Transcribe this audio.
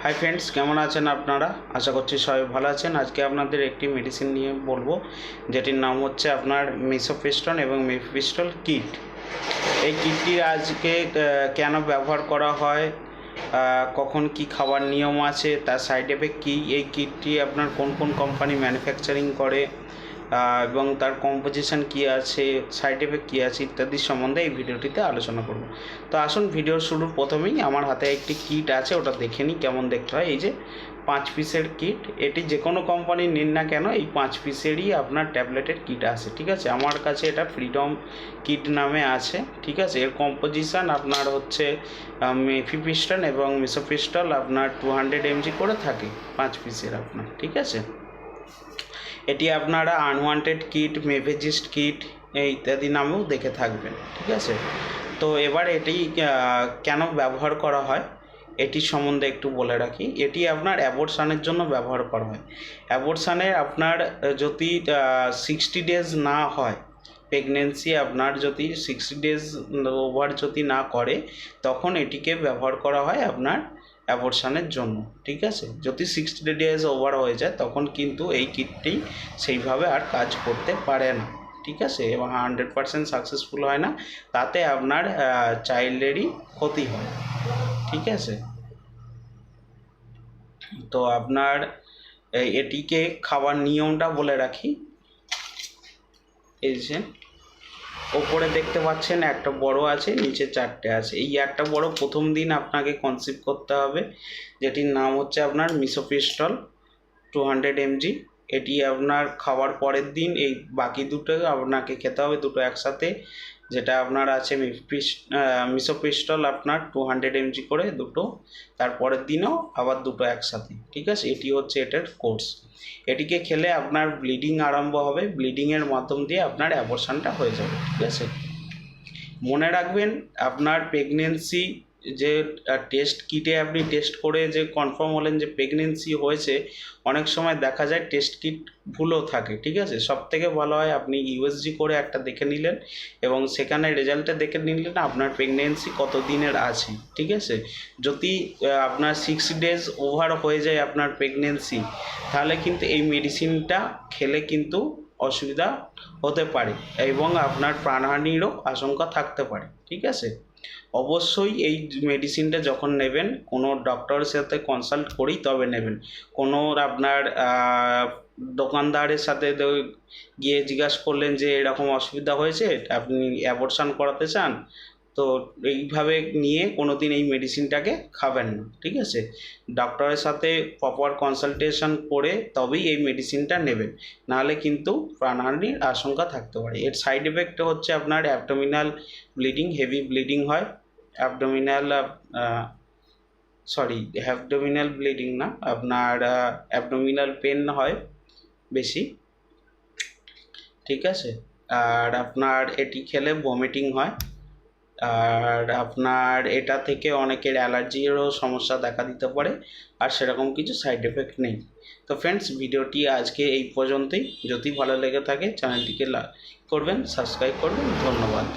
Hi friends केमन आছেন আপনারা आशा করছি সবাই ভালো আছেন। আজকে আপনাদের একটি মেডিসিন নিয়ে বলবো যেটির নাম হচ্ছে আপনার মিসোপ্রিস্টন এবং মিফিপ্রিস্টল কিট। এই কিটটি আজকে কেন ব্যবহার করা হয়, কখন কি খাবার নিয়ম আছে, তার সাইড এফেক্ট কী, এই কিটটি আপনার কোন কোন কোম্পানি ম্যানুফ্যাকচারিং করে এবং তার কম্পোজিশন কী আছে, সাইড এফেক্ট কী আছে ইত্যাদি সম্বন্ধে এই ভিডিওটিতে আলোচনা করব। তো আসুন ভিডিওর শুরুর প্রথমেই আমার হাতে একটি কিট আছে, ওটা দেখে নিই কেমন দেখতে হয়। এই যে 5 পিসের কিট, এটি যে কোনো কোম্পানি নিন না কেন এই 5 পিসেরই আপনার ট্যাবলেটের কিট আছে, ঠিক আছে। আমার কাছে এটা ফ্রিডম কিট নামে আছে, ঠিক আছে। এর কম্পোজিশন আপনার হচ্ছে মিফিপ্রিস্টন এবং মিসোপ্রিস্টল আপনার 200 mg করে থাকে 5 পিসের আপনার, ঠিক আছে। এটি আপনারা আনওয়ান্টেড কিট, মেভেজিস্ট কিট ইত্যাদি নামেও দেখে থাকবেন, ঠিক আছে। তো এবার এটি কেন ব্যবহার করা হয় এটি সম্বন্ধে একটু বলে রাখি। এটি আপনার অ্যাবর্শনের জন্য ব্যবহার করা হয়। অ্যাবর্শনে আপনার যদি 60 ডেজ না হয়, প্রেগনেন্সি আপনার যদি 60 ডেজ ওভার যদি না করে, তখন এটিকে ব্যবহার করা হয় আপনার অ্যাবর্শনের জন্য, ঠিক আছে। যদি 60 ডেজ ওভার হয়ে যায় তখন কিন্তু এই কিটটি সেইভাবে আর কাজ করতে পারে না, ঠিক আছে, এবং 100% সাকসেসফুল হয় না, তাতে আপনার চাইল্ডেরই ক্ষতি হয়, ঠিক আছে। তো আপনার এটিকে খাবার নিয়মটা বলে রাখি। এই যে ওপরে দেখতে পাচ্ছেন একটা বড় আছে, নিচে 4টে আছে। এই একটা বড় প্রথম দিন আপনাকে কনসিভ করতে হবে, যেটির নাম হচ্ছে আপনার মিসোপ্রিস্টল 200 mg। এটি আপনার খাওয়ার পরের দিন এই বাকি দুটো আপনাকে খেতে হবে, দুটো একসাথে, যেটা আপনার আছে মিসোপ্রিস্টল আপনার 200 mg করে দুটো, তারপরের দিনও আবার দুটো একসাথে, ঠিক আছে। এটি হচ্ছে এটার কোর্স। এটিকে খেলে আপনার ব্লিডিং আরম্ভ হবে, ব্লিডিংয়ের মাধ্যম দিয়ে আপনার অ্যাবর্শনটা হয়ে যাবে, ঠিক আছে। মনে রাখবেন আপনার প্রেগনেন্সি যে টেস্ট কিটে আপনি টেস্ট করে যে কনফার্ম হলেন যে প্রেগনেন্সি হয়েছে, অনেক সময় দেখা যায় টেস্ট কিট ভুলও থাকে, ঠিক আছে। সব থেকে ভালো হয় আপনি ইউএসজি করে একটা দেখে নিলেন এবং সেখানে রেজাল্টটা দেখে নিলেন আপনার প্রেগনেন্সি কত দিনের আছে, ঠিক আছে। যদি আপনার 6 ডেজ ওভার হয়ে যায় আপনার প্রেগনেন্সি, তাহলে কিন্তু এই মেডিসিনটা খেলে কিন্তু অসুবিধা হতে পারে এবং আপনার প্রাণহানিরও আশঙ্কা থাকতে পারে, ঠিক আছে। অবশ্যই এই মেডিসিনটা যখন নেবেন কোনো ডক্টরের সাথে কনসাল্ট করেই তবে নেবেন। কোনো আপনার দোকানদারের সাথে গিয়ে জিজ্ঞাসা করলেন যে এরকম অসুবিধা হয়েছে, আপনি অ্যাবর্শন করাতে চান, তো এইভাবে নিয়ে কোনো দিন এই মেডিসিনটাকে খাবেন না, ঠিক আছে। ডক্টরের সাথে প্রপার কনসালটেশন করে তবেই এই মেডিসিনটা নেবেন, নাহলে কিন্তু প্রাণহানির আশঙ্কা থাকতে পারে। এর সাইড এফেক্ট হচ্ছে আপনার অ্যাবডোমিনাল ব্লিডিং, হেভি ব্লিডিং হয়, অ্যাবডোমিনাল ব্লিডিং না, আপনার অ্যাবডোমিনাল পেন হয় বেশি, ঠিক আছে। আর আপনার এটি খেলে ভমিটিং হয়, আর আপনার এটা থেকে অনেকের অ্যালার্জিরও সমস্যা দেখা দিতে পারে, আর সেরকম কিছু সাইড এফেক্ট নেই। তো ফ্রেন্ডস, ভিডিওটি আজকে এই পর্যন্তই। যদি ভালো লেগে থাকে চ্যানেলটিকে লাইক করবেন, সাবস্ক্রাইব করবেন। ধন্যবাদ।